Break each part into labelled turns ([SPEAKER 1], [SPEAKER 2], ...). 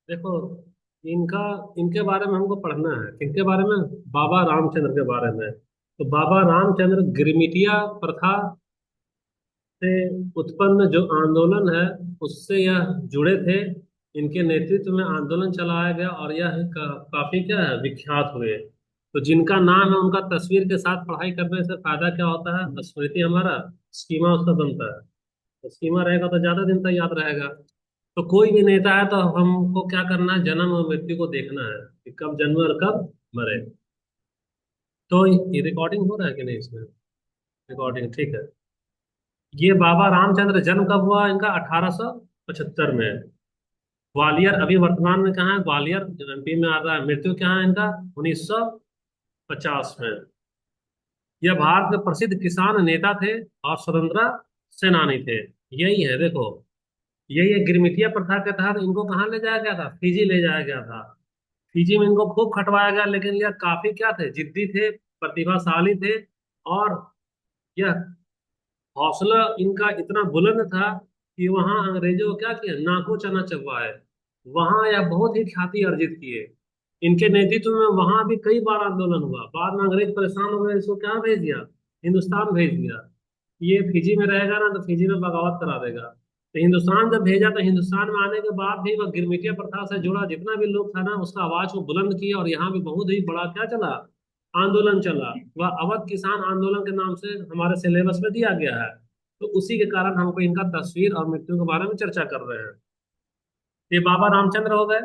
[SPEAKER 1] देखो, इनका इनके बारे में हमको पढ़ना है। किनके बारे में? बाबा रामचंद्र के बारे में। तो बाबा रामचंद्र गिरमिटिया प्रथा से उत्पन्न जो आंदोलन है उससे यह जुड़े थे। इनके नेतृत्व में आंदोलन चलाया गया और यह काफी क्या है, विख्यात हुए। तो जिनका नाम है उनका तस्वीर के साथ पढ़ाई करने से फायदा क्या होता है? स्मृति हमारा स्कीमा उसका बनता है। तो स्कीमा रहेगा तो ज्यादा दिन तक याद रहेगा। तो कोई भी नेता है तो हमको क्या करना है? जन्म और मृत्यु को देखना है कि कब जन्मे और कब मरे। तो ये रिकॉर्डिंग हो रहा है कि नहीं इसमें? रिकॉर्डिंग ठीक है। ये बाबा रामचंद्र जन्म कब हुआ इनका? 1875 में। ग्वालियर अभी वर्तमान में कहाँ है? ग्वालियर एमपी में आ रहा है। मृत्यु कहाँ है इनका? 1950 में। यह भारत के प्रसिद्ध किसान नेता थे और स्वतंत्रता सेनानी थे। यही है देखो। यही है, गिरमिटिया प्रथा के तहत इनको कहाँ ले जाया गया था? फिजी ले जाया गया था। फिजी में इनको खूब खटवाया गया, लेकिन यह काफी क्या थे? जिद्दी थे, प्रतिभाशाली थे। और यह हौसला इनका इतना बुलंद था कि वहां अंग्रेजों को क्या किया? नाको चना चबवाए। वहां यह बहुत ही ख्याति अर्जित किए। इनके नेतृत्व में वहां भी कई बार आंदोलन हुआ। बाद में अंग्रेज परेशान हो गए, इसको क्या भेज दिया? हिंदुस्तान भेज दिया। ये फिजी में रहेगा ना तो फिजी में बगावत करा देगा। तो हिंदुस्तान जब भेजा तो हिंदुस्तान में आने के बाद भी वह गिरमिटिया प्रथा से जुड़ा जितना भी लोग था ना, उसका आवाज को बुलंद किया और यहाँ भी बहुत ही बड़ा क्या चला? आंदोलन चला। वह अवध किसान आंदोलन के नाम से हमारे सिलेबस में दिया गया है। तो उसी के कारण हमको इनका तस्वीर और मृत्यु के बारे में चर्चा कर रहे हैं। ये बाबा रामचंद्र हो गए।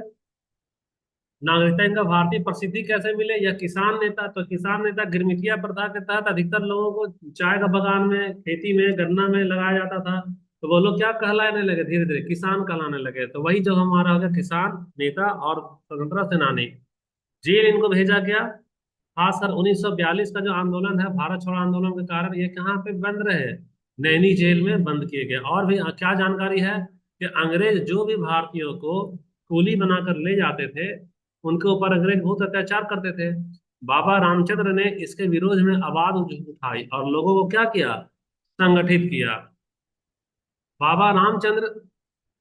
[SPEAKER 1] नागरिकता इनका भारतीय प्रसिद्धि कैसे मिले? यह किसान नेता। तो किसान नेता गिरमिटिया प्रथा के तहत अधिकतर लोगों को चाय का बागान में, खेती में, गन्ना में लगाया जाता था। तो वो लोग क्या कहलाने लगे? धीरे धीरे किसान कहलाने लगे। तो वही जो हमारा हो गया किसान नेता और स्वतंत्रता सेनानी। जेल इनको भेजा गया। खासकर 1942 का जो आंदोलन है, भारत छोड़ो आंदोलन के कारण ये कहाँ पे बंद रहे? नैनी जेल में बंद किए गए। और भी क्या जानकारी है कि अंग्रेज जो भी भारतीयों को कूली बनाकर ले जाते थे, उनके ऊपर अंग्रेज बहुत अत्याचार करते थे। बाबा रामचंद्र ने इसके विरोध में आवाज उठाई और लोगों को क्या किया? संगठित किया। बाबा रामचंद्र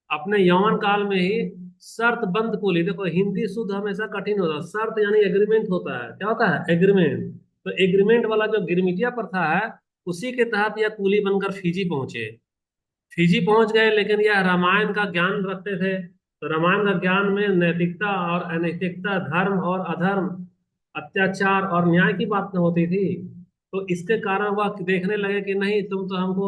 [SPEAKER 1] अपने यौवन काल में ही शर्त बंद कुली, देखो हिंदी शुद्ध हमेशा कठिन होता है। शर्त यानी एग्रीमेंट होता है। क्या होता है? एग्रीमेंट। तो एग्रीमेंट वाला जो गिरमिटिया प्रथा है, उसी के तहत यह कुली बनकर फिजी पहुंचे। फिजी पहुंच गए, लेकिन यह रामायण का ज्ञान रखते थे। तो रामायण का ज्ञान में नैतिकता और अनैतिकता, धर्म और अधर्म, अत्याचार और न्याय की बात होती थी। तो इसके कारण वह देखने लगे कि नहीं, तुम तो हमको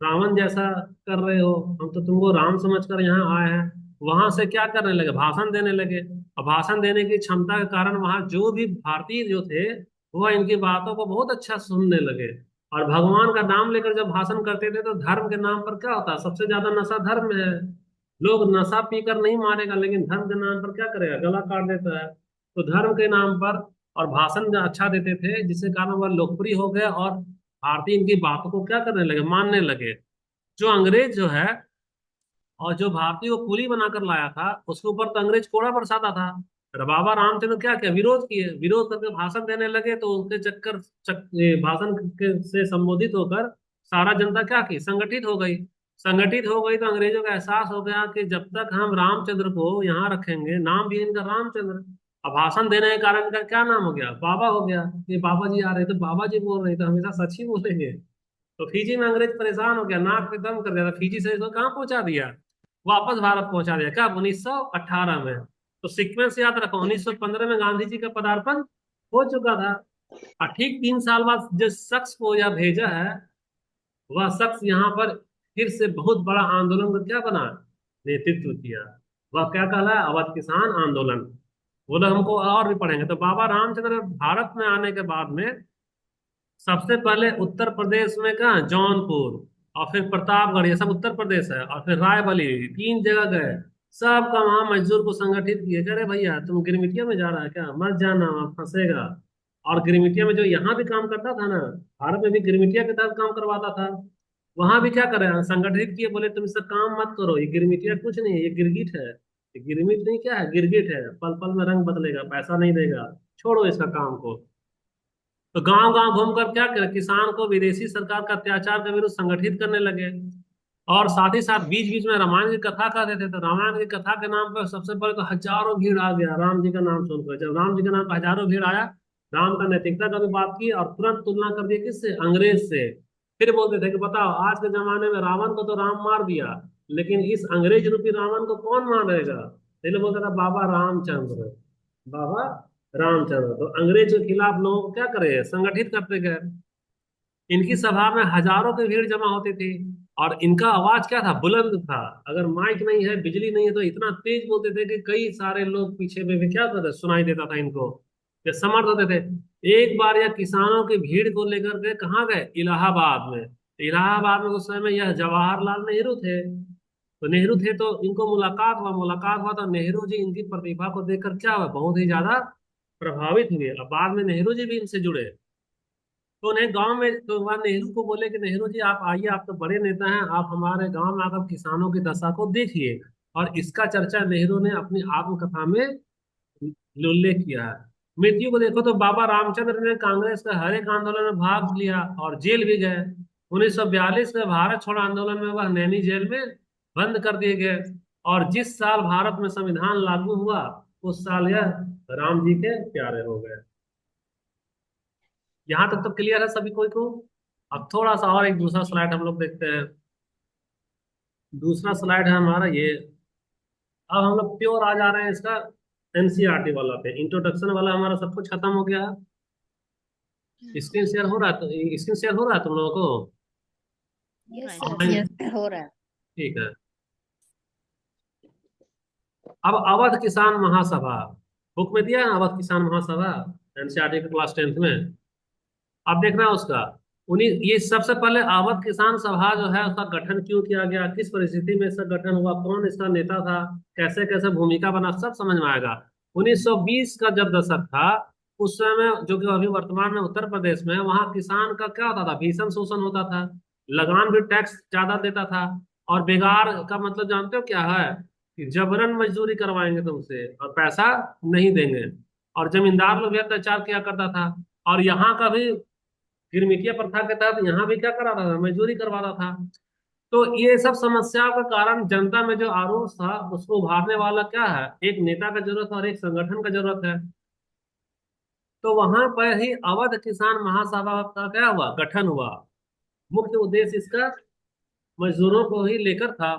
[SPEAKER 1] रावण जैसा कर रहे हो, हम तो तुमको राम समझकर यहाँ आए हैं। वहां से क्या करने लगे? भाषण देने लगे। और भाषण देने की क्षमता के कारण वहां जो भी भारतीय जो थे, वह इनकी बातों को बहुत अच्छा सुनने लगे। और भगवान का नाम लेकर जब भाषण करते थे तो धर्म के नाम पर क्या होता है? सबसे ज्यादा नशा धर्म में है। लोग नशा पीकर नहीं मारेगा, लेकिन धर्म के नाम पर क्या करेगा? गला काट देता है। तो धर्म के नाम पर और भाषण अच्छा देते थे, जिसके कारण वह लोकप्रिय हो गए और भारतीय इनकी बातों को क्या करने लगे? मानने लगे। जो अंग्रेज जो है और जो भारतीय को कुली बनाकर लाया था, उसके ऊपर तो अंग्रेज कोड़ा बरसाता था। फिर बाबा रामचंद्र क्या किया? विरोध किए। विरोध करके भाषण देने लगे तो उनके ये भाषण से संबोधित होकर सारा जनता क्या की? संगठित हो गई। संगठित हो गई तो अंग्रेजों का एहसास हो गया कि जब तक हम रामचंद्र को यहाँ रखेंगे, नाम भी इनका रामचंद्र, अब भाषण देने के कारण इनका क्या नाम हो गया? बाबा हो गया। ये बाबा जी आ रहे तो बाबा जी बोल रहे तो हमेशा सच ही बोलेंगे। तो फिजी में अंग्रेज परेशान हो गया, नाक पे दम कर दिया था। फिजी से इसको कहाँ पहुंचा दिया? वापस भारत पहुंचा दिया। कब? 1918 में। तो सीक्वेंस याद रखो, 1915 में गांधी जी का पदार्पण हो चुका था। और ठीक 3 साल बाद जिस शख्स को यह भेजा है, वह शख्स यहाँ पर फिर से बहुत बड़ा आंदोलन का क्या बना? नेतृत्व किया। वह क्या कहला? अवध किसान आंदोलन। वो लोग हमको और भी पढ़ेंगे। तो बाबा रामचंद्र भारत में आने के बाद में सबसे पहले उत्तर प्रदेश में कहाँ? जौनपुर। और फिर प्रतापगढ़, ये सब उत्तर प्रदेश है। और फिर रायबरेली, 3 जगह गए। सबका वहां मजदूर को संगठित किए। कह रहे भैया तुम गिरमिटिया में जा रहा है क्या? मत जाना, वहाँ फंसेगा। और गिरमिटिया में जो यहाँ भी काम करता था ना, भारत में भी गिरमिटिया के तहत काम करवाता था। वहां भी क्या करे? संगठित किए, बोले तुम इसका काम मत करो, ये गिरमिटिया कुछ नहीं है, ये गिरगिट है। ये गिरमिट नहीं, क्या है? गिरगिट है। पल पल में रंग बदलेगा, पैसा नहीं देगा, छोड़ो इसका काम को। तो गांव गांव घूमकर क्या करे? किसान को विदेशी सरकार का अत्याचार के विरुद्ध संगठित करने लगे। और साथ ही साथ बीच बीच में रामायण की कथा कर देते थे। तो रामायण की कथा के नाम पर सबसे पहले तो हजारों भीड़ आ गया राम जी का नाम सुनकर। जब राम जी के नाम पर हजारों भीड़ आया, राम का नैतिकता का भी बात की और तुरंत तुलना कर दी किससे, अंग्रेज से। फिर बोलते थे कि बताओ आज के जमाने में रावण को तो राम मार दिया, लेकिन इस अंग्रेज रूपी रावण को कौन मारेगा। इसलिए बोलता था बाबा रामचंद्र, बाबा रामचंद्र। तो अंग्रेज के खिलाफ लोगों को क्या करे, संगठित करते गए। इनकी सभा में हजारों की भीड़ जमा होती थी, और इनका आवाज क्या था, बुलंद था। अगर माइक नहीं है, बिजली नहीं है, तो इतना तेज बोलते थे कि कई सारे लोग पीछे में भी क्या करते, सुनाई देता था इनको, ये समर्थ होते थे। एक बार यह किसानों की भीड़ को लेकर के कहाँ गए, इलाहाबाद में। इलाहाबाद में उस समय यह जवाहरलाल नेहरू थे। तो नेहरू थे तो इनको मुलाकात हुआ तो नेहरू जी इनकी प्रतिभा को देखकर क्या हुआ, बहुत ही ज्यादा प्रभावित हुए। अब बाद में नेहरू जी भी इनसे जुड़े। तो उन्हें गांव में, तो वह नेहरू को बोले कि नेहरू जी आप आइए, आप तो बड़े नेता हैं, आप हमारे गांव में आकर किसानों की दशा को देखिए। और इसका चर्चा नेहरू ने अपनी आत्मकथा में उल्लेख किया है। मृत्यु को देखो तो बाबा रामचंद्र ने कांग्रेस के हर एक आंदोलन में भाग लिया और जेल भी गए। 1942 के भारत छोड़ो आंदोलन में वह नैनी जेल में बंद कर दिए गए। और जिस साल भारत में संविधान लागू हुआ, उस साल यह राम जी के प्यारे हो गए। यहाँ तक तो क्लियर है सभी कोई को। अब थोड़ा सा और एक दूसरा स्लाइड हम लोग देखते हैं। दूसरा स्लाइड है हमारा ये। अब हम लोग प्योर आ जा रहे हैं इसका एनसीईआरटी वाला पे। इंट्रोडक्शन वाला हमारा सब कुछ खत्म हो गया है। स्क्रीन शेयर हो रहा है, तो स्क्रीन शेयर हो रहा है तुम लोगों को
[SPEAKER 2] यस
[SPEAKER 3] हाँ
[SPEAKER 2] सर।
[SPEAKER 3] जी।
[SPEAKER 1] ऑनलाइन?
[SPEAKER 2] हो रहा है।
[SPEAKER 1] ठीक है। अब अवध किसान महासभा, बुक में दिया है ना, अवध किसान महासभा, एनसीईआरटी के क्लास 10th में। अब देखना उसका, उन्हीं ये सबसे पहले अवध किसान सभा जो है उसका गठन क्यों किया गया, किस परिस्थिति में इसका गठन हुआ, कौन इसका नेता था, कैसे कैसे भूमिका बना, सब समझ में आएगा। 1920 का जब दशक था, उस समय जो कि अभी वर्तमान में उत्तर प्रदेश में है, वहां किसान का क्या होता था, भीषण शोषण होता था। लगान भी टैक्स ज्यादा देता था। और बेगार का मतलब जानते हो क्या है, कि जबरन मजदूरी करवाएंगे तुमसे और पैसा नहीं देंगे। और जमींदार लोग भी अत्याचार किया करता था। और यहाँ का भी गिरमिटिया प्रथा के तहत यहाँ भी क्या करा रहा था, मजदूरी करवा रहा था। तो ये सब समस्याओं के कारण जनता में जो आक्रोश था उसको उभारने वाला क्या है, एक नेता का जरूरत है और एक संगठन का जरूरत है। तो वहां पर ही अवध किसान महासभा का क्या हुआ, गठन हुआ। मुख्य उद्देश्य इसका मजदूरों को ही लेकर था।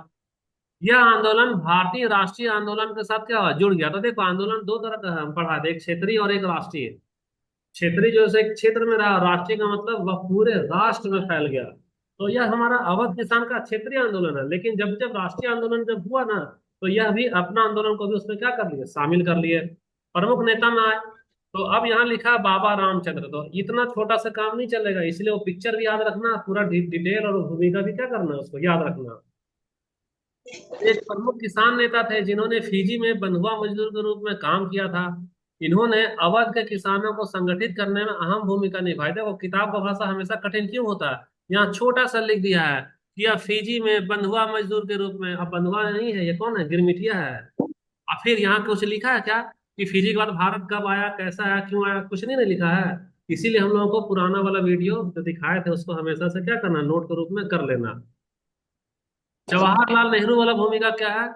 [SPEAKER 1] यह आंदोलन भारतीय राष्ट्रीय आंदोलन के साथ क्या हुआ, जुड़ गया। तो देखो आंदोलन दो तरह का है, हम पढ़ा थे, एक क्षेत्रीय और एक राष्ट्रीय। क्षेत्रीय जो है एक क्षेत्र में रहा, राष्ट्रीय का मतलब वह पूरे राष्ट्र में फैल गया। तो यह हमारा अवध किसान का क्षेत्रीय आंदोलन है। लेकिन जब जब राष्ट्रीय आंदोलन जब हुआ ना, तो यह भी अपना आंदोलन को भी उसमें क्या कर लिए, शामिल कर लिए, प्रमुख नेता में आए। तो अब यहाँ लिखा है बाबा रामचंद्र। तो इतना छोटा सा काम नहीं चलेगा, इसलिए वो पिक्चर भी याद रखना, पूरा डिटेल और भूमिका भी क्या करना है, उसको याद रखना। एक प्रमुख किसान नेता थे जिन्होंने फिजी में बंधुआ मजदूर के रूप में काम किया था। इन्होंने अवध के किसानों को संगठित करने में अहम भूमिका निभाई। देखो किताब का भाषा हमेशा कठिन क्यों होता है, यहाँ छोटा सा लिख दिया है कि यह फिजी में बंधुआ मजदूर के रूप में। अब बंधुआ नहीं है, ये कौन है, गिरमिटिया है। और फिर यहाँ कुछ लिखा है क्या, कि फिजी के बाद भारत कब आया, कैसा आया, क्यों आया, कुछ नहीं ना लिखा है। इसीलिए हम लोगों को पुराना वाला वीडियो जो दिखाए थे उसको हमेशा से क्या करना, नोट के रूप में कर लेना। जवाहरलाल नेहरू वाला भूमिका क्या है,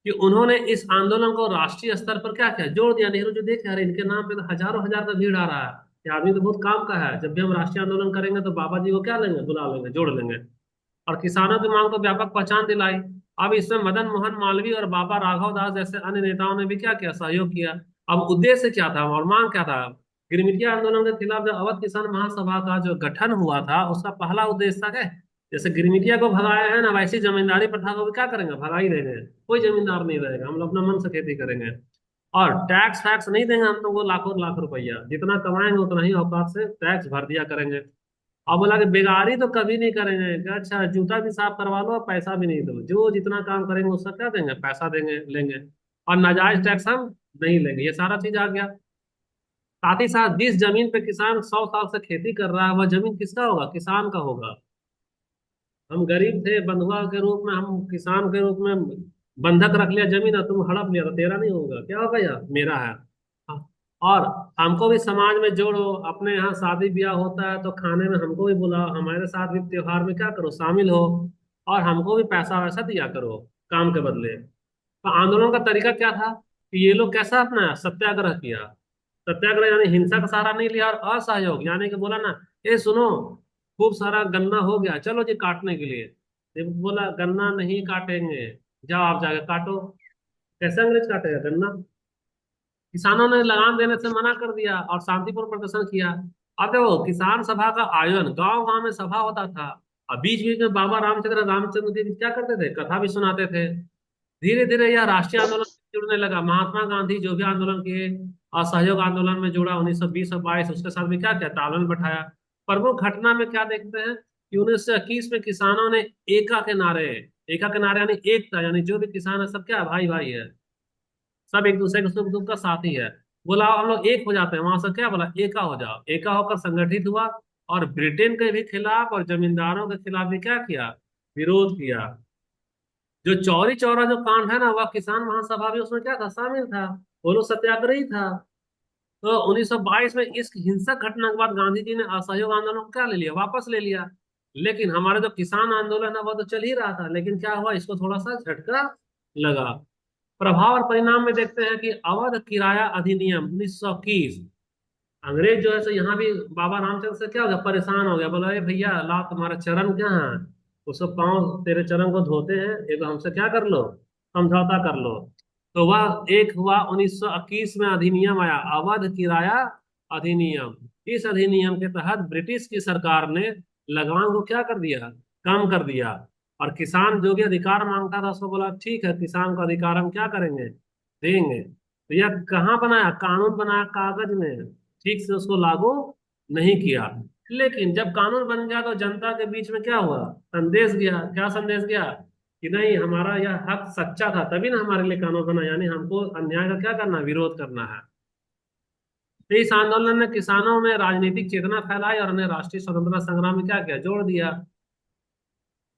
[SPEAKER 1] कि उन्होंने इस आंदोलन को राष्ट्रीय स्तर पर क्या किया, जोड़ दिया। नेहरू जो देखे अरे इनके नाम पे तो हजारों हजार का भीड़ आ रहा है, ये आदमी तो बहुत काम का है, जब भी हम राष्ट्रीय आंदोलन करेंगे तो बाबा जी को क्या लेंगे, बुला लेंगे, जोड़ लेंगे। और किसानों की मांग को व्यापक पहचान दिलाई। अब इसमें मदन मोहन मालवीय और बाबा राघव दास जैसे अन्य नेताओं ने भी क्या किया, सहयोग किया। अब उद्देश्य क्या था और मांग क्या था, गिरमिटिया आंदोलन के खिलाफ जो अवध किसान महासभा का जो गठन हुआ था उसका पहला उद्देश्य था क्या, जैसे गिरमिटिया को भगाया है ना, वैसी जमींदारी प्रथा को भी क्या करेंगे, भगा ही देंगे। कोई जमींदार नहीं रहेगा, हम लोग अपना मन से खेती करेंगे। और टैक्स फैक्स नहीं देंगे हम तुमको, लाखों लाख रुपया जितना कमाएंगे उतना ही औकात से टैक्स भर दिया करेंगे। और बोला कि बेगारी तो कभी नहीं करेंगे, कि अच्छा जूता भी साफ करवा लो और पैसा भी नहीं दो, जो जितना काम करेंगे उसका क्या देंगे, पैसा देंगे, लेंगे। और नाजायज टैक्स हम नहीं लेंगे, ये सारा चीज आ गया। साथ ही साथ जिस जमीन पे किसान 100 साल से खेती कर रहा है वह जमीन किसका होगा, किसान का होगा। हम गरीब थे, बंधुआ के रूप में, हम किसान के रूप में बंधक रख लिया जमीन, और तुम हड़प लिया, तो तेरा नहीं होगा, क्या होगा यार, मेरा है। हाँ। और हमको भी समाज में जोड़ो, अपने यहाँ शादी ब्याह होता है तो खाने में हमको भी बुलाओ, हमारे साथ भी त्योहार में क्या करो, शामिल हो। और हमको भी पैसा वैसा दिया करो काम के बदले। तो आंदोलन का तरीका क्या था कि ये लोग कैसा अपना सत्याग्रह किया। सत्याग्रह यानी हिंसा का सहारा नहीं लिया, और असहयोग यानी कि बोला ना, ये सुनो, खूब सारा गन्ना हो गया, चलो जी काटने के लिए। ये बोला गन्ना नहीं काटेंगे, जाओ आप जाके काटो। कैसे अंग्रेज काटेगा गन्ना। किसानों ने लगान देने से मना कर दिया और शांतिपूर्ण प्रदर्शन किया। अब देखो किसान सभा का आयोजन गांव गांव में सभा होता था। अब बीच बीच में बाबा रामचंद्र देव क्या करते थे, कथा भी सुनाते थे। धीरे धीरे यह राष्ट्रीय आंदोलन से जुड़ने लगा। महात्मा गांधी जो भी आंदोलन किए, असहयोग आंदोलन में जुड़ा 1920 और 22, उसके साथ भी क्या किया, तालमेल बैठाया। प्रमुख घटना में क्या देखते हैं कि 1921 में किसानों ने एका के नारे, एका के नारे यानी एकता, यानी जो भी किसान है सब क्या भाई भाई है, सब एक दूसरे के सुख दुख का साथी है। बोला हम लोग एक हो जाते हैं, वहां से क्या बोला, एका हो जाओ। एका होकर संगठित हुआ और ब्रिटेन के भी खिलाफ और जमींदारों के खिलाफ भी क्या किया, विरोध किया। जो चौरी चौरा जो कांड है ना, वह किसान महासभा भी उसमें क्या था, शामिल था। वो लोग सत्याग्रही था। तो 1922 में इस हिंसक घटना के बाद गांधी जी ने असहयोग आंदोलन को क्या ले लिया, वापस ले लिया। लेकिन हमारा जो किसान आंदोलन है वह तो चल ही रहा था, लेकिन क्या हुआ, इसको थोड़ा सा झटका लगा। प्रभाव और परिणाम में देखते हैं कि अवध किराया अधिनियम 1921, अंग्रेज जो है सो यहाँ भी बाबा रामचंद्र से क्या हो गया, परेशान हो गया। बोला ए भैया ला तुम्हारा चरण क्या है, उसको पाँव तेरे चरण को धोते हैं, एक हमसे क्या कर लो, समझौता कर लो। तो वह एक हुआ 1921 में अधिनियम आया, अवध किराया अधिनियम। इस अधिनियम के तहत ब्रिटिश की सरकार ने लगान को क्या कर दिया, कम कर दिया। और किसान जो भी अधिकार मांगता था उसको बोला ठीक है, किसान को अधिकार हम क्या करेंगे, देंगे। तो यह कहाँ बनाया, कानून बनाया कागज में, ठीक से उसको लागू नहीं किया। लेकिन जब कानून बन गया तो जनता के बीच में क्या हुआ, संदेश गया। क्या संदेश गया कि नहीं, हमारा यह हक सच्चा था, तभी ना हमारे लिए कानून बना, यानी हमको अन्याय का क्या करना, विरोध करना है। तो इस आंदोलन ने किसानों में राजनीतिक चेतना फैलाई और उन्हें राष्ट्रीय स्वतंत्रता संग्राम में क्या किया, जोड़ दिया।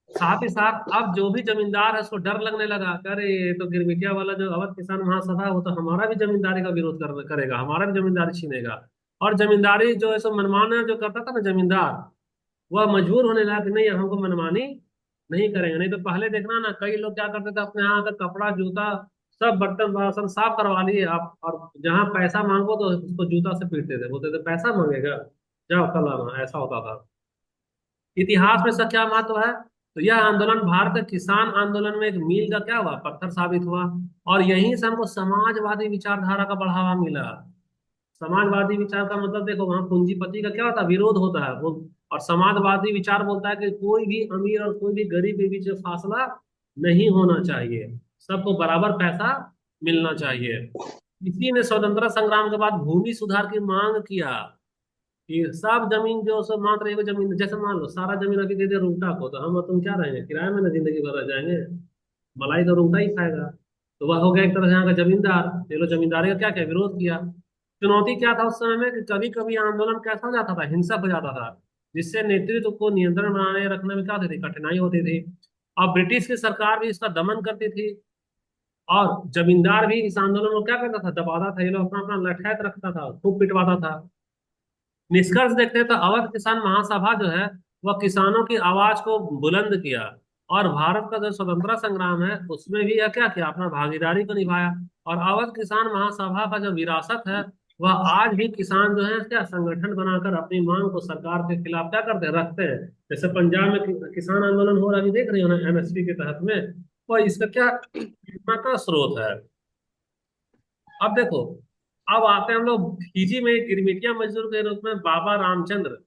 [SPEAKER 1] साथ ही साथ अब जो भी जमींदार है उसको डर लगने लगा कि अरे ये तो गिरमिटिया वाला जो अवध किसान महासभा है वो तो हमारा भी जमींदारी का विरोध करेगा, हमारा भी जमींदारी छीनेगा। और जमींदारी जो है सो मनमाना जो करता था ना जमींदार, वह मजबूर होने लगा कि नहीं, हमको मनमानी नहीं करेंगे। नहीं तो पहले देखना ना, कई लोग क्या करते थे, अपने यहाँ का कपड़ा जूता सब बर्तन बासन साफ करवा लिए आप, और जहाँ पैसा मांगो तो उसको जूता से पीटते थे, बोलते थे पैसा मांगेगा, जाओ कल आना, ऐसा होता था। इतिहास में इसका क्या महत्व है, तो यह आंदोलन भारत के किसान आंदोलन में एक मील का क्या हुआ, पत्थर साबित हुआ। और यहीं से हमको समाजवादी विचारधारा का बढ़ावा मिला। समाजवादी विचार का मतलब देखो, वहां पूंजीपति का क्या होता है, विरोध होता है वो। और समाजवादी विचार बोलता है कि कोई भी अमीर और कोई भी गरीब के बीच में फासला नहीं होना चाहिए, सबको बराबर पैसा मिलना चाहिए। इसी ने स्वतंत्रता संग्राम के बाद भूमि सुधार की मांग किया कि सब जमीन जो सो मात्र एगो जमीन, जैसे मान लो सारा जमीन अभी दे दे रूंगटा को, तो हम और तुम क्या रहेंगे, किराए में ना जिंदगी भर रह जाएंगे, मलाई तो रूंगटा ही खाएगा। तो वह हो गया एक तरह से यहाँ का जमींदार। ये लोग जमींदारी का क्या क्या विरोध किया। चुनौती क्या था उस समय में कि कभी कभी आंदोलन कैसा हो जाता था, हिंसक हो जाता था, जिससे नेतृत्व को नियंत्रण बनाए रखने में क्या होती थी, कठिनाई होती थी। और ब्रिटिश की सरकार भी इसका दमन करती थी। और जमींदार भी इस आंदोलन को क्या करता था, दबाता था। ये लोग अपना अपना लठैत रखता था, खूब पिटवाता था। निष्कर्ष देखते हैं तो अवध किसान महासभा जो है वह किसानों की आवाज को बुलंद किया। और भारत का जो स्वतंत्रता संग्राम है उसमें भी यह क्या किया, अपना भागीदारी को निभाया। और अवध किसान महासभा का जो विरासत है, वह आज भी किसान जो है क्या संगठन बनाकर अपनी मांग को सरकार के खिलाफ क्या करते हैं, रखते हैं। जैसे पंजाब में किसान आंदोलन हो रहा है, अभी देख रही हो ना, एमएसपी के तहत में। और इसका क्या प्रेरणा का स्रोत है। अब देखो, अब आते हैं हम लोग फिजी में गिरमिटिया मजदूर के रूप में बाबा रामचंद्र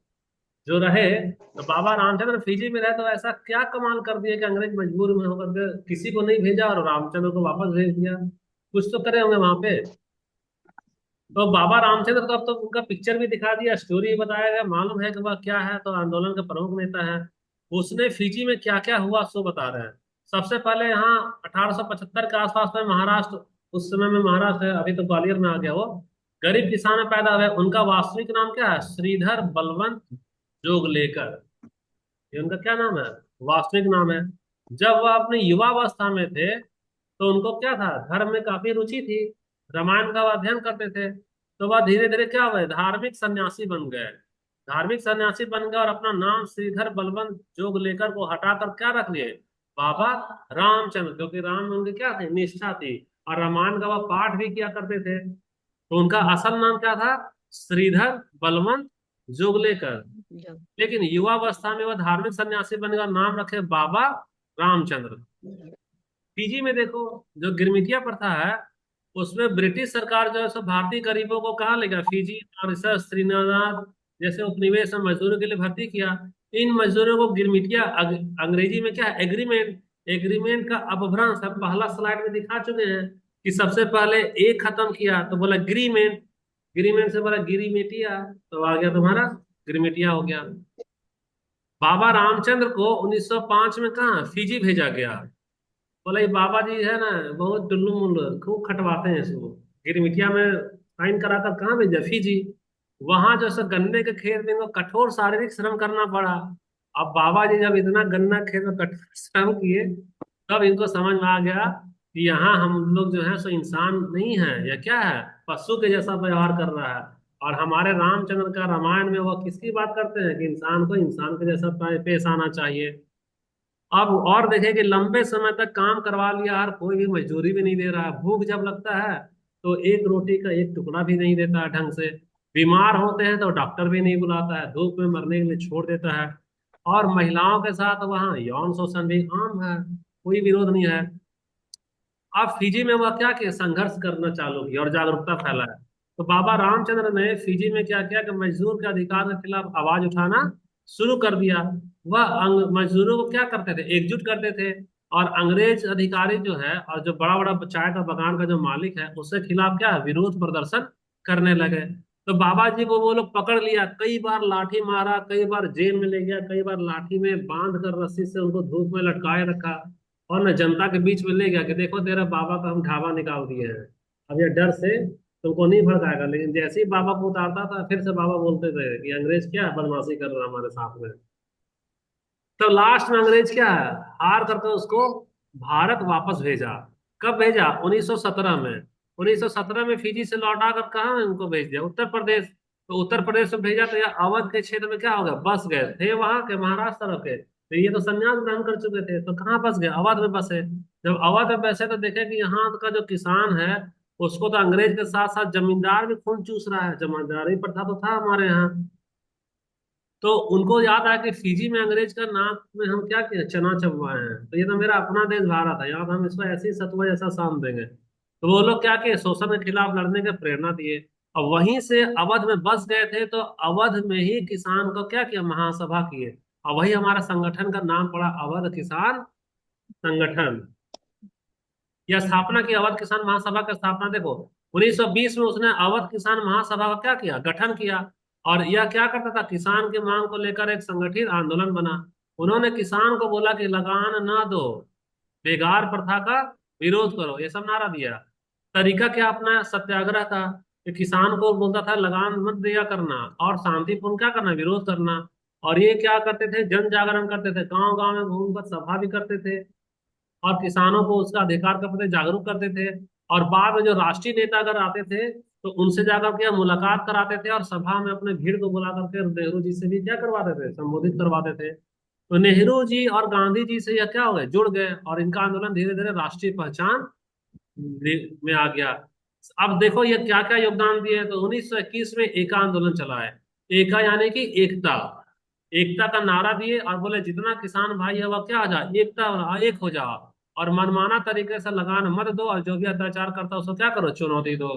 [SPEAKER 1] जो रहे। तो बाबा रामचंद्र फिजी में रहे तो ऐसा क्या कमाल कर दिया कि अंग्रेज मजबूर में होकर के किसी को नहीं भेजा और रामचंद्र को वापस भेज दिया। कुछ तो करे होंगे वहां पे। तो बाबा रामचंद्र को अब तो उनका पिक्चर भी दिखा दिया, स्टोरी भी बताया गया, मालूम है कि वह क्या है, तो आंदोलन का प्रमुख नेता है। उसने फिजी में क्या क्या हुआ सो बता रहे हैं। सबसे पहले यहाँ 1875 के आसपास में महाराष्ट्र, उस समय में महाराष्ट्र है, अभी तो ग्वालियर में आ गया वो, गरीब किसान पैदा हुए। उनका वास्तविक नाम क्या है, श्रीधर बलवंत जोगलेकर, ये उनका क्या नाम है, वास्तविक नाम है। जब वह अपने युवावस्था में थे तो उनको क्या था, धर्म में काफी रुचि थी, रामायण का वह अध्ययन करते थे। तो वह धीरे धीरे क्या हुए, धार्मिक सन्यासी बन गए। धार्मिक सन्यासी बन गए और अपना नाम श्रीधर बलवंत जोग लेकर को हटाकर क्या रख लिए, बाबा रामचंद्र, क्योंकि राम में उनकी क्या थी, निष्ठा थी। और रामायण का वह पाठ भी किया करते थे। तो उनका असल नाम क्या था, श्रीधर बलवंत जोगलेकर।
[SPEAKER 2] जो
[SPEAKER 1] लेकिन युवावस्था में वह धार्मिक सन्यासी बनकर नाम रखे बाबा रामचंद्र। फीजी में देखो, जो गिरमिटिया प्रथा है, उसमें ब्रिटिश सरकार जो है सो भारतीय गरीबों को कहाँ ले गया, फीजी, मॉरिशस, श्रीलंका जैसे उपनिवेश में मजदूरों के लिए भर्ती किया। इन मजदूरों को गिरमिटिया, अंग्रेजी में क्या है, एग्रीमेंट। एग्रीमेंट का अपभ्रंश हम पहला स्लाइड में दिखा चुके हैं कि सबसे पहले ए खत्म किया तो बोला गिरीमेंट, गिरीमेंट से बोला गिरीमेटिया, तो आ गया तुम्हारा गिरमिटिया हो गया। बाबा रामचंद्र को 1905 में कहा फीजी भेजा गया। बोला ये बाबा जी है ना, बहुत टुल्लू मुल्लू, खूब खटवाते हैं इसको। गिरमिटिया में साइन कराकर कहाँ भेजा, फीजी। वहां जो है गन्ने के खेत में इनको कठोर शारीरिक श्रम करना पड़ा। अब बाबा जी जब इतना गन्ना खेत में कठोर श्रम किए, तब इनको समझ में आ गया कि यहाँ हम लोग जो है सो इंसान नहीं है, या क्या है, पशु के जैसा व्यवहार कर रहा है। और हमारे रामचंद्र का रामायण में वो किसकी बात करते हैं कि इंसान को इंसान के जैसा पेश आना चाहिए। अब और देखें कि लंबे समय तक काम करवा लिया, हर कोई भी मजदूरी भी नहीं दे रहा है। भूख जब लगता है तो एक रोटी का एक टुकड़ा भी नहीं देता है ढंग से। बीमार होते हैं तो डॉक्टर भी नहीं बुलाता है, धूप में मरने के लिए छोड़ देता है। और महिलाओं के साथ वहाँ यौन शोषण भी आम है, कोई विरोध नहीं है। अब फिजी में वह क्या किया, संघर्ष करना चालू किया और जागरूकता फैलाया। तो बाबा रामचंद्र ने फिजी में क्या किया कि मजदूर के अधिकार के खिलाफ आवाज उठाना शुरू कर दिया। वह मजदूरों को क्या करते थे, एकजुट करते थे। और अंग्रेज अधिकारी जो है, और जो बड़ा बड़ा चाय का बगान का जो मालिक है, उसके खिलाफ क्या है, विरोध प्रदर्शन करने लगे। तो बाबा जी को वो लोग पकड़ लिया, कई बार लाठी मारा, कई बार जेल में ले गया, कई बार लाठी में बांध कर रस्सी से उनको धूप में लटकाए रखा। और न जनता के बीच में ले गया कि देखो तेरा बाबा का हम ढाबा निकाल दिए हैं, अब ये डर से तुमको नहीं भड़काएगा। लेकिन जैसे ही बाबा को उतारता था, फिर से बाबा बोलते थे कि अंग्रेज क्या बदमाशी कर रहा है हमारे साथ में। तो लास्ट में अंग्रेज क्या है, हार करके उसको भारत वापस भेजा। कब भेजा, 1917 में। 1917 में फिजी से लौटा कर कहाँ उनको भेज दिया, उत्तर प्रदेश। तो उत्तर प्रदेश में भेजा तो यह अवध के क्षेत्र में क्या हो गया, बस गए थे वहां के, महाराष्ट्र तरफ के। तो ये तो संन्यास ग्रहण कर चुके थे, तो कहाँ बस गए, अवध में बसे। जब अवध में बसे तो देखे कि यहाँ का जो किसान है, उसको तो अंग्रेज के साथ साथ जमींदार भी खून चूस रहा है। जमींदारी प्रथा तो था हमारे यहाँ। तो उनको याद आया कि फिजी में अंग्रेज का नाक में हम क्या किए, चना चबवाए हैं, तो ये तो मेरा अपना देश भारत है, यहाँ तो हम इसको ऐसे ही सतुआ जैसा शान देंगे। तो वो लोग क्या किए, शोषण के खिलाफ लड़ने की प्रेरणा दिए। और वहीं से अवध में बस गए थे, तो अवध में ही किसान को क्या किया, महासभा किए। और वही हमारा संगठन का नाम पड़ा, अवध किसान संगठन। यह स्थापना की, अवध किसान महासभा की स्थापना देखो, 1920 में उसने अवध किसान महासभा का क्या किया, गठन किया। और यह क्या करता था, किसान की मांग को लेकर एक संगठित आंदोलन बना। उन्होंने किसान को बोला कि लगान ना दो, बेगार प्रथा का विरोध करो, ये सब नारा दिया। तरीका क्या अपना, सत्याग्रह था। कि किसान को बोलता था लगान मत दिया करना, और शांतिपूर्ण क्या करना, विरोध करना। और ये क्या करते थे, जन जागरण करते थे, गांव गांव में घूमकर सभा भी करते थे। और किसानों को उसका अधिकार के प्रति जागरूक करते थे। और बाद में जो राष्ट्रीय नेता अगर आते थे, तो उनसे जाकर के मुलाकात कराते थे, और सभा में अपने भीड़ को बुला करके नेहरू जी से भी क्या करवाते थे, संबोधित करवाते थे। तो नेहरू जी और गांधी जी से यह क्या हो गए, जुड़ गए, और इनका आंदोलन धीरे धीरे राष्ट्रीय पहचान में आ गया। अब देखो ये क्या क्या योगदान दिए, तो 1921 में एका आंदोलन चला है। एका यानी कि एकता, एकता का नारा दिए, और बोले जितना किसान भाई है वह क्या हो जाए, एकता एक हो जाओ। और मनमाना तरीके से लगान मत दो, और जो भी अत्याचार करता है उसको क्या करो, चुनौती दो।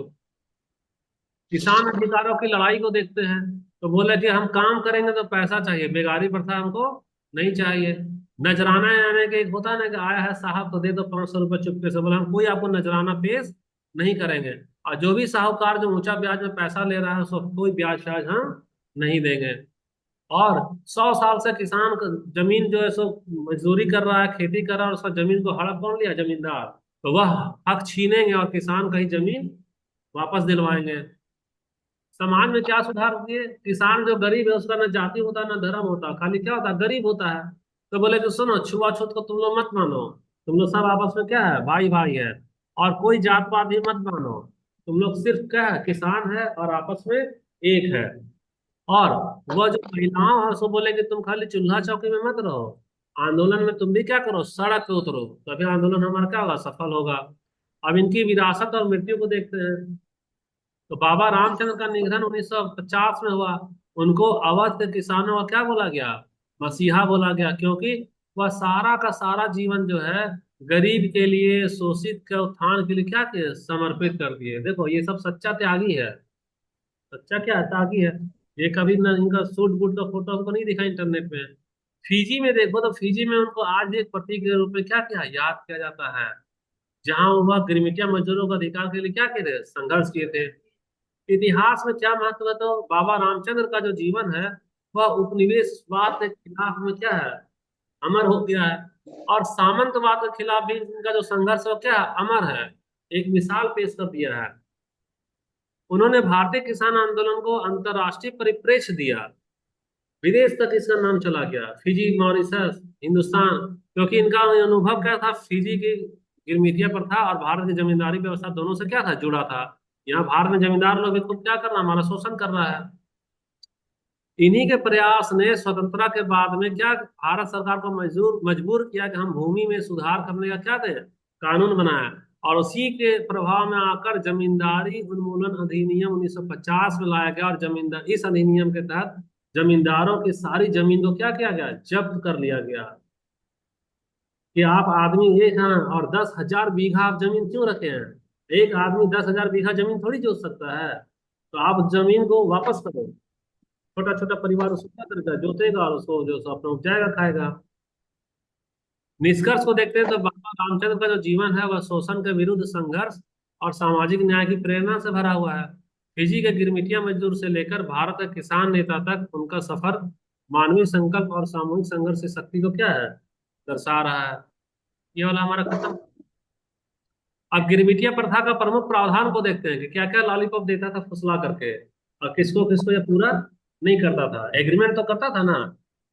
[SPEAKER 1] किसान अधिकारों की लड़ाई को देखते हैं। तो बोले कि हम काम करेंगे तो पैसा चाहिए, बेगारी प्रथा हमको नहीं चाहिए। नजराना यानी कि एक होता है ना कि आया है साहब तो दे दो 500 रुपये चुपके से, बोले हम कोई आपको नजराना पेश नहीं करेंगे। और जो भी साहूकार जो ऊंचा ब्याज में पैसा ले रहा है, उसको कोई ब्याज शायद हम नहीं देंगे। और 100 साल से किसान जमीन जो है सो मजदूरी कर रहा है, खेती कर रहा है, और उसका जमीन को हड़प कौन लिया, जमींदार। तो वह हक छीनेंगे और किसान का ही जमीन वापस दिलवाएंगे। समाज में क्या सुधार हुए, किसान जो गरीब है उसका ना जाति होता ना धर्म होता, खाली क्या होता, गरीब होता है। तो बोले कि सुनो, छुआछूत को तुम लोग मत मानो, तुम लोग सब आपस में क्या है, भाई भाई है। और कोई जात पात भी मत मानो, तुम लोग सिर्फ क्या है, किसान है और आपस में एक है। और वह जो महिलाओं है उसको बोले कि तुम खाली चूल्हा चौकी में मत रहो, आंदोलन में तुम भी क्या करो, सड़क पे उतरो, तभी आंदोलन हमारा क्या होगा, सफल होगा। अब इनकी विरासत और मृत्यु को देखते हैं। तो बाबा रामचंद्र का निधन 1950 में हुआ। उनको अवध के किसानों का क्या बोला गया, मसीहा बोला गया, क्योंकि वह सारा का सारा जीवन जो है गरीब के लिए, शोषित के उत्थान के लिए क्या किए, समर्पित कर दिए। देखो ये सब सच्चा त्यागी है। सच्चा क्या है, त्यागी है। ये कभी ना इनका सूट बूट का फोटो हमको नहीं दिखा इंटरनेट में। फिजी में देखो तो फिजी में उनको आज भी एक प्रतीक के रूप में क्या क्या याद किया जाता है, जहां वह गिरमिटिया मजदूरों के अधिकार के लिए क्या किए थे, संघर्ष किए थे। इतिहास में क्या महत्व है, तो बाबा रामचंद्र का जो जीवन है वह उपनिवेशवाद के खिलाफ में क्या है, अमर हो गया है। और सामंतवाद के खिलाफ भी इनका जो संघर्ष है वो क्या है, अमर है। एक मिसाल पेश कर दिया है। उन्होंने भारतीय किसान आंदोलन को अंतर्राष्ट्रीय परिप्रेक्ष्य दिया, विदेश तक इसका नाम चला गया, फिजी, मॉरिशस, हिंदुस्तान। क्योंकि इनका अनुभव क्या था, फिजी की गिरमिटिया पर था और भारत की जमींदारी व्यवस्था दोनों से क्या था, जुड़ा था। यहाँ भारत में जमींदार लोग इसको क्या कर रहा है, हमारा शोषण कर रहा है। इन्हीं के प्रयास ने स्वतंत्रता के बाद में क्या भारत सरकार को मजबूर मजबूर किया कि हम भूमि में सुधार करने का क्या दें, कानून बनाया। और उसी के प्रभाव में आकर जमींदारी उन्मूलन अधिनियम 1950 में लाया गया, और जमींदार इस अधिनियम के तहत जमींदारों की सारी जमीन को क्या किया गया, जब्त कर लिया गया। कि आप आदमी एक हैं और 10,000 बीघा आप जमीन क्यों रखे हैं, एक आदमी 10,000 बीघा जमीन थोड़ी जोत सकता है। तो आप जमीन को वापस करो। छोटा छोटा परिवार उसको क्या करेगा, जोतेगा और उसको जो सो अपना उपजाएगा, खाएगा। निष्कर्ष को देखते हैं तो बाबा रामचंद्र का जो जीवन है वह शोषण के विरुद्ध संघर्ष और सामाजिक न्याय की प्रेरणा से भरा हुआ है। फिजी के गिरमिटिया मजदूर से लेकर भारत के किसान नेता तक उनका सफर मानवीय संकल्प और सामूहिक संघर्ष की शक्ति को क्या है, दर्शा रहा है। ये वाला हमारा खत्म। अब गिरमिटिया प्रथा का प्रमुख प्रावधान को देखते हैं कि क्या क्या लॉलीपॉप देता था फुसला करके, और किसको किसको ये पूरा नहीं करता था, एग्रीमेंट तो करता था ना।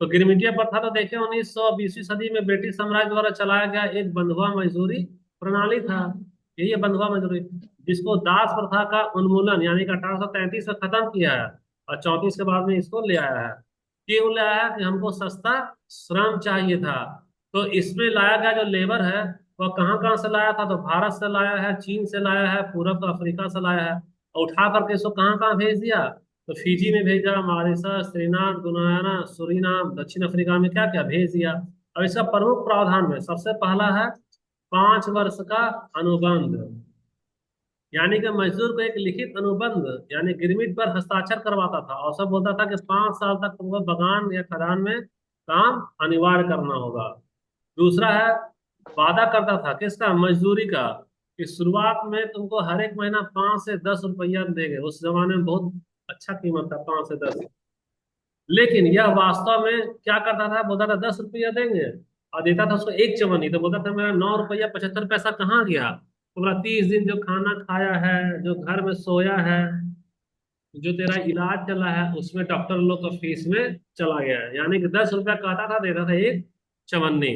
[SPEAKER 1] तो गिरमिटिया प्रथा तो देखे 1920वीं सदी में ब्रिटिश साम्राज्य द्वारा चलाया गया एक बंधुआ मजदूरी प्रणाली था। यही है बंधुआ मजदूरी, जिसको दास प्रथा का उन्मूलन यानी कि 1833 में खत्म किया है, और 34 के बाद में इसको ले आया है। क्यों ले आया, कि हमको सस्ता श्रम चाहिए था। तो इसमें लाया गया जो लेबर है वह कहाँ कहाँ से लाया था, तो भारत से लाया है, चीन से लाया है, पूरब अफ्रीका से लाया है। और उठा करके इसको कहाँ कहाँ भेज दिया, तो फिजी में भेजा, मॉरिशस, श्रीनाथ, गुयाना, सूरीनाम, दक्षिण अफ्रीका में क्या क्या भेज दिया। अब इसका प्रमुख प्रावधान में सबसे पहला है 5 वर्ष का अनुबंध। यानी कि मजदूर को एक लिखित अनुबंध यानी गिरमिट पर हस्ताक्षर करवाता था, और सब बोलता था कि 5 साल तक तुमको बगान या खदान में काम अनिवार्य करना होगा। दूसरा है, वादा करता था किसका, मजदूरी का, कि शुरुआत में तुमको हर एक महीना 5 से 10 रुपया देंगे। उस जमाने में बहुत अच्छा कीमत था 5 से 10। लेकिन यह वास्तव में क्या करता था, बोलता था 10 रुपया देंगे, और देता था उसको एक चवन्नी। तो बोलता था मेरा 9 रुपया 75 पैसा कहाँ गया। तो बोला 30 दिन जो खाना खाया है, जो घर में सोया है, जो तेरा इलाज चला है, उसमें डॉक्टर लोग का फीस में चला गया है। यानी कि 10 रुपया कहता था, देता था एक चवन्नी।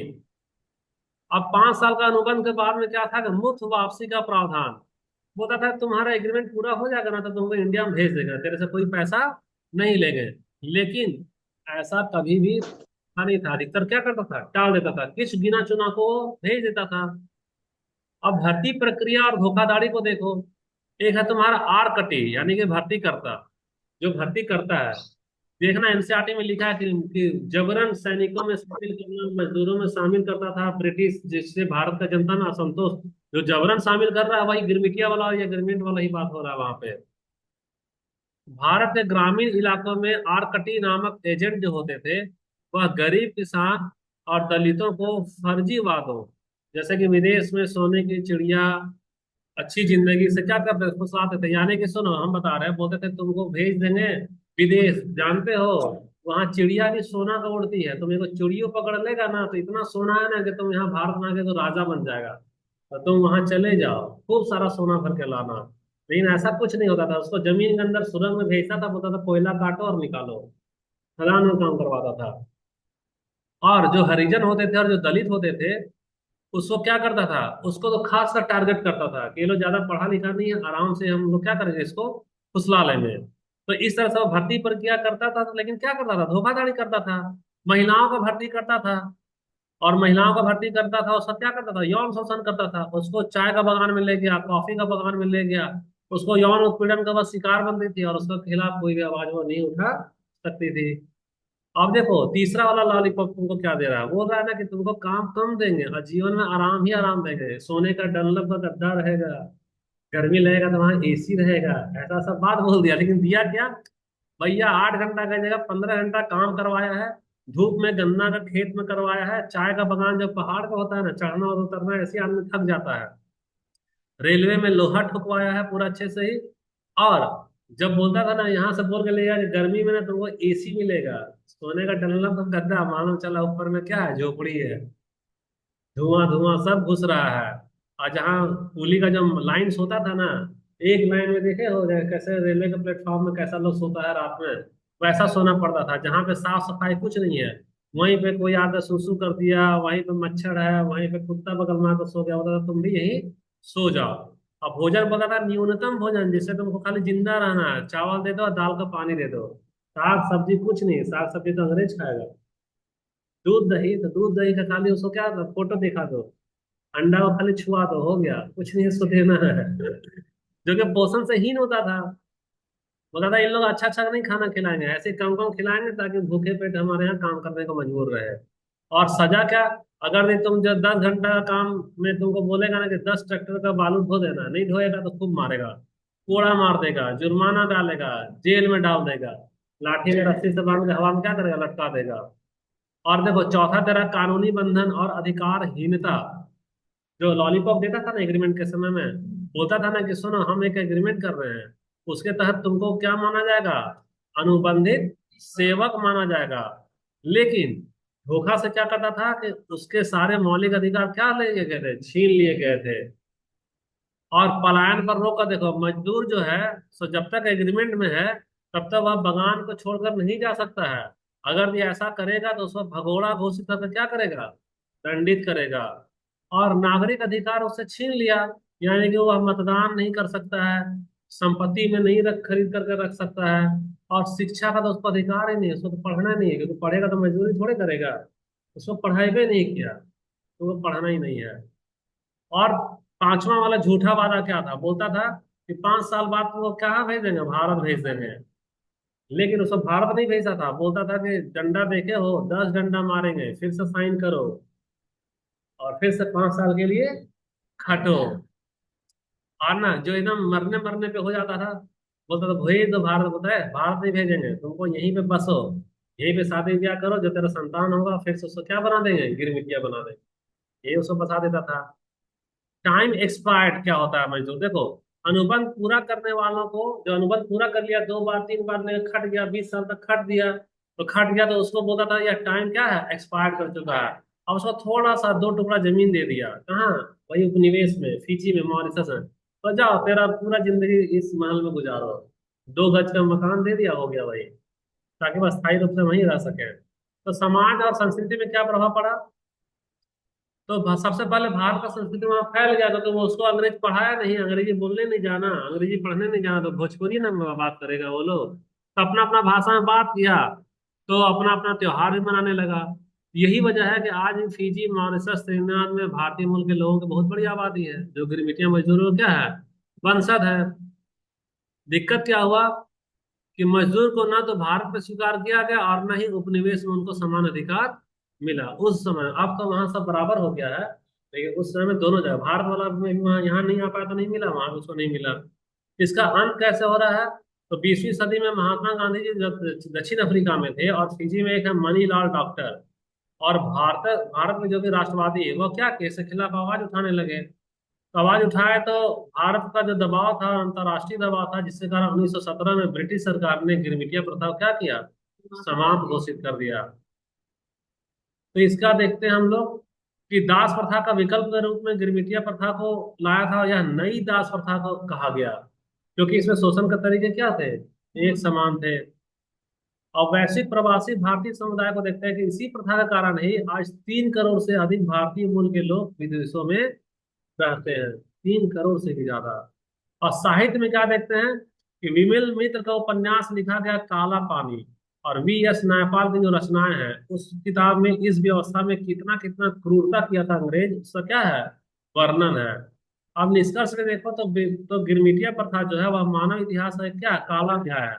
[SPEAKER 1] अब 5 साल का अनुबंध के बाद में क्या था कि मुफ्त वापसी का प्रावधान। बोलता था तुम्हारा एग्रीमेंट पूरा हो जाएगा ना तो तुमको इंडिया में भेज देगा, तेरे से कोई पैसा नहीं लेंगे। लेकिन ऐसा कभी भी नहीं था, अधिकतर क्या करता था, टाल देता था, किस गिना चुना को भेज देता था। अब भर्ती प्रक्रिया और धोखाधड़ी को देखो। एक है तुम्हारा आरकटी यानी कि भर्ती करता, जो भर्ती करता है। देखना एनसीईआरटी में लिखा है कि जबरन सैनिकों में शामिल करना, मजदूरों में शामिल करता था ब्रिटिश, जिससे भारत का जनता में असंतोष। जो जबरन शामिल कर रहा है वही गिरमिटिया वाला और ये गिरमिट वाला ही बात हो रहा है वहां पे। भारत के ग्रामीण इलाकों में आरकटी नामक एजेंट जो होते थे, वह गरीब किसान और दलितों को फर्जी वादों, जैसे कि विदेश में सोने की चिड़िया, अच्छी जिंदगी से क्या करते थे, फुसलाते थे। यानी कि सुनो हम बता रहे हैं, बोलते थे तुमको भेज देंगे विदेश, जानते हो वहां चिड़िया भी सोना का उड़ती है, तुम को चिड़ियों पकड़ लेगा ना तो इतना सोना है ना कि तुम यहाँ भारत में आके तो राजा बन जाएगा। तो तुम वहां चले जाओ, खूब सारा सोना भर के लाना। लेकिन ऐसा कुछ नहीं होता था, उसको जमीन के अंदर सुरंग में भेजता था, बोलता था कोयला काटो और निकालो, खदान में काम करवाता था। और जो हरिजन होते थे और जो दलित होते थे, उसको क्या करता था, उसको तो खास कर टारगेट करता था कि ये लोग ज्यादा पढ़ा लिखा नहीं है, आराम से हम लोग क्या करेंगे, इसको फुसला लेंगे। तो इस तरह से वो भर्ती प्रक्रिया करता था, लेकिन क्या करता था, धोखाधड़ी करता था, महिलाओं को भर्ती करता था। और महिलाओं का भर्ती करता था, उसका क्या करता था, यौन शोषण करता था। उसको चाय का बगान में ले गया, कॉफी का बगान में ले गया, उसको यौन उत्पीड़न का बस शिकार बनती थी, और उसके खिलाफ कोई भी आवाज वो नहीं उठा सकती थी। अब देखो तीसरा वाला लॉलीपॉप तुमको क्या दे रहा है, बोल रहा है ना कि तुमको काम कम देंगे और जीवन में आराम ही आराम देंगे, सोने का डनलप का गद्दा रहेगा, गर्मी लगेगा तो वहां एसी रहेगा, ऐसा सब बात बोल दिया। लेकिन दिया क्या, भैया 8 घंटा का जगह 15 घंटा काम करवाया है, धूप में गन्ना का खेत में करवाया है, चाय का बगान जो पहाड़ का होता है ना, चढ़ना और उतरना ऐसे आदमी थक जाता है, रेलवे में लोहा ठुकवाया है पूरा अच्छे से ही। और जब बोलता था ना, यहाँ से बोल के लेगा कि गर्मी में ना तुमको एसी मिलेगा, सोने का डंलप का गद्दा, मालूम चला ऊपर में क्या है, झोपड़ी है, धुआं धुआं सब घुस रहा है। और जहाँ पुली का जो लाइन्स होता था ना, एक लाइन में देखे हो कैसे रेलवे के प्लेटफॉर्म में कैसा लोग सोता है रात में, वैसा सोना पड़ता था, जहाँ पे साफ सफाई कुछ नहीं है, वहीं पे कोई आकर सुसु कर दिया, वहीं पे मच्छर है, वहीं पे कुत्ता बगल में आकर सो गया, होता था तुम भी यहीं सो जाओ। अब भोजन बोला था न्यूनतम भोजन, जिससे तुमको खाली जिंदा रहना है, चावल दे दो और दाल का पानी दे दो, साग सब्जी कुछ नहीं, साग सब्जी तो अंग्रेज खाएगा। दूध दही, तो दूध दही का खाली उसको क्या फोटो दिखा दो, अंडा को खाली छुआ दो, हो गया, कुछ नहीं उसको देना है। जो कि पोषण से हीन होता था। बोला था इन लोग अच्छा अच्छा नहीं खाना खिलाएंगे, ऐसे कम कम खिलाएंगे ताकि भूखे पेट हमारे यहाँ काम करने को मजबूर रहे। और सजा क्या, अगर नहीं तुम जब 10 घंटा का काम में तुमको बोलेगा ना कि 10 ट्रैक्टर का बालू धो देना, नहीं धोएगा तो खूब मारेगा, कोड़ा मार देगा, जुर्माना डालेगा, जेल में डाल देगा, लाठी में रस्सी से बांध के हवा में क्या करेगा, लटका देगा। और देखो चौथा तेरा कानूनी बंधन और अधिकारहीनता। जो लॉलीपॉप देता था ना एग्रीमेंट के समय में, बोलता था ना कि सुनो हम एक एग्रीमेंट कर रहे हैं, उसके तहत तुमको क्या माना जाएगा, अनुबंधित सेवक माना जाएगा। लेकिन धोखा से क्या करता था कि उसके सारे मौलिक अधिकार क्या ले गए थे, छीन लिए गए थे। और पलायन पर रोक कर देखो, मजदूर जो है, सो जब तक एग्रीमेंट में है तब तक वह बगान को छोड़कर नहीं जा सकता है। अगर ये ऐसा करेगा तो उसको भगोड़ा घोषित करके क्या करेगा, दंडित करेगा। और नागरिक अधिकार उससे छीन लिया, यानी कि वह मतदान नहीं कर सकता है, संपत्ति में नहीं रख खरीद करके रख सकता है, और शिक्षा का तो उसको अधिकार ही नहीं है, उसको तो पढ़ना नहीं है, क्योंकि पढ़ेगा तो मजदूरी थोड़े करेगा, उसको पढ़ाई भी नहीं किया तो वो पढ़ना ही नहीं है। और पांचवा वाला झूठा वादा क्या था, बोलता था कि 5 साल बाद तुमको कहाँ भेजेंगे, भारत भेज देंगे। लेकिन उसको भारत नहीं भेजा था, बोलता था कि डंडा देखे हो, 10 डंडा मारेंगे, फिर से साइन करो, और फिर से 5 साल के लिए खटो। और ना जो एकदम मरने मरने पे हो जाता था, बोलता था भेज दो भारत, बोलता है भारत नहीं भेजेंगे तुमको, यहीं पे बसो, यहीं पे शादी ब्याह करो, जो तेरा संतान होगा फिर से उसको क्या बना देंगे, गिरमिटिया बना देंगे, ये उसको बता देता था। टाइम एक्सपायर्ड क्या होता है मजदूर, देखो अनुबंध पूरा करने वालों को, जो अनुबंध पूरा कर लिया 2 बार 3 बार लेकर खट गया, 20 साल तक खट दिया, तो खट गया तो उसको बोलता था यह टाइम क्या है, एक्सपायर्ड कर चुका है। अब उसको थोड़ा सा 2 टुकड़ा जमीन दे दिया, कहाँ, वही उपनिवेश में, फिजी में, मॉरिशस में, तो जाओ तेरा पूरा जिंदगी इस महल में गुजारो, 2 गज का मकान दे दिया, हो गया वही, ताकि वह स्थायी रूप से वहीं रह सके। तो समाज और संस्कृति में क्या प्रभाव पड़ा, तो सबसे पहले भारत का संस्कृति वहां फैल गया, तो वो उसको अंग्रेज पढ़ाया नहीं, अंग्रेजी बोलने नहीं जाना, अंग्रेजी पढ़ने नहीं जाना, तो भोजपुरी ना बात करेगा वो लोग, तो अपना अपना भाषा में बात किया, तो अपना अपना त्योहार भी मनाने लगा। यही वजह है कि आज भी फिजी, मॉरिशस, त्रिनिदाद में भारतीय मूल के लोगों की बहुत बड़ी आबादी है, जो गिरमिटिया मजदूरों क्या है, वंशज है। दिक्कत क्या हुआ कि मजदूर को ना तो भारत में स्वीकार किया गया और ना ही उपनिवेश में उनको समान अधिकार मिला उस समय। अब तो वहां सब बराबर हो गया है, लेकिन उस समय में दोनों जगह, भारत वाला में भी वहां, यहाँ नहीं आ पाया तो नहीं मिला, वहां भी उसको नहीं मिला। इसका अंत कैसे हो रहा है, तो 20वीं सदी में महात्मा गांधी जी जब दक्षिण अफ्रीका में थे, और फिजी में एक है मनीलाल डॉक्टर, और भारत भारत में जो भी राष्ट्रवादी है वो क्या केस के खिलाफ आवाज उठाने लगे। तो आवाज उठाए तो भारत का जो दबाव था, अंतर्राष्ट्रीय दबाव था, जिसके कारण 1917 में ब्रिटिश सरकार ने गिरमिटिया प्रथा को क्या किया, समाप्त घोषित कर दिया। तो इसका देखते हैं हम लोग कि दास प्रथा का विकल्प के रूप में गिरमिटिया प्रथा को लाया था, यह नई दास प्रथा को कहा गया, क्योंकि इसमें शोषण के तरीके क्या थे, एक समान थे। और वैश्विक प्रवासी भारतीय समुदाय को देखते हैं कि इसी प्रथा के कारण ही आज 3 करोड़ से अधिक भारतीय मूल के लोग विदेशों में रहते हैं, 3 करोड़ से भी ज्यादा। और साहित्य में क्या देखते हैं कि विमल मित्र का उपन्यास लिखा गया काला पानी, और V.S. न्यायपाल की जो रचनाएं हैं उस किताब में इस व्यवस्था में कितना कितना क्रूरता किया था अंग्रेज, उसका क्या है, वर्णन है। अब निष्कर्ष में देखो तो गिरमिटिया प्रथा जो है वह मानव इतिहास का एक क्या काला अध्याय है,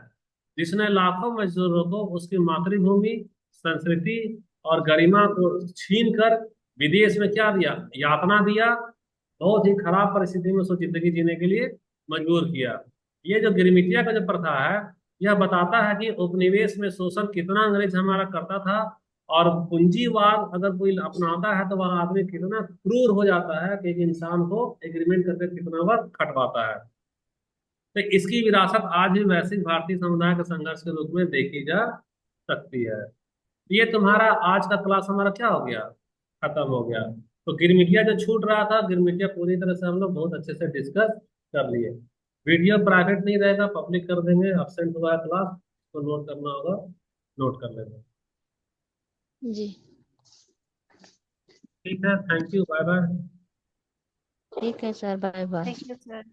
[SPEAKER 1] जिसने लाखों मजदूरों को उसकी मातृभूमि, संस्कृति और गरिमा को छीन कर विदेश में क्या दिया, यातना दिया, बहुत ही खराब परिस्थिति में उसको जिंदगी जीने के लिए मजबूर किया। ये जो गिरमिटिया का जो प्रथा है, यह बताता है कि उपनिवेश में शोषण कितना अंग्रेज हमारा करता था, और पूंजीवाद अगर कोई अपनाता है तो वह आदमी कितना क्रूर हो जाता है कि एक इंसान को एग्रीमेंट करके कितना बार खटवाता है। तो इसकी विरासत आज भी वैश्विक भारतीय समुदाय के संघर्ष के रूप में देखी जा सकती है। ये तुम्हारा आज का क्लास हमारा क्या हो गया, खत्म हो गया। तो गिरमिटिया जो छूट रहा था, गिरमिटिया पूरी तरह से हम लोग बहुत अच्छे से डिस्कस कर लिए। वीडियो प्राइवेट नहीं रहेगा, पब्लिक कर देंगे। absent हुआ है क्लास तो नोट करना होगा, नोट कर लेंगे।
[SPEAKER 2] जी।
[SPEAKER 1] ठीक है, थैंक यू, बाय बाय।
[SPEAKER 2] ठीक है sir, bye bye.
[SPEAKER 3] Thank you sir.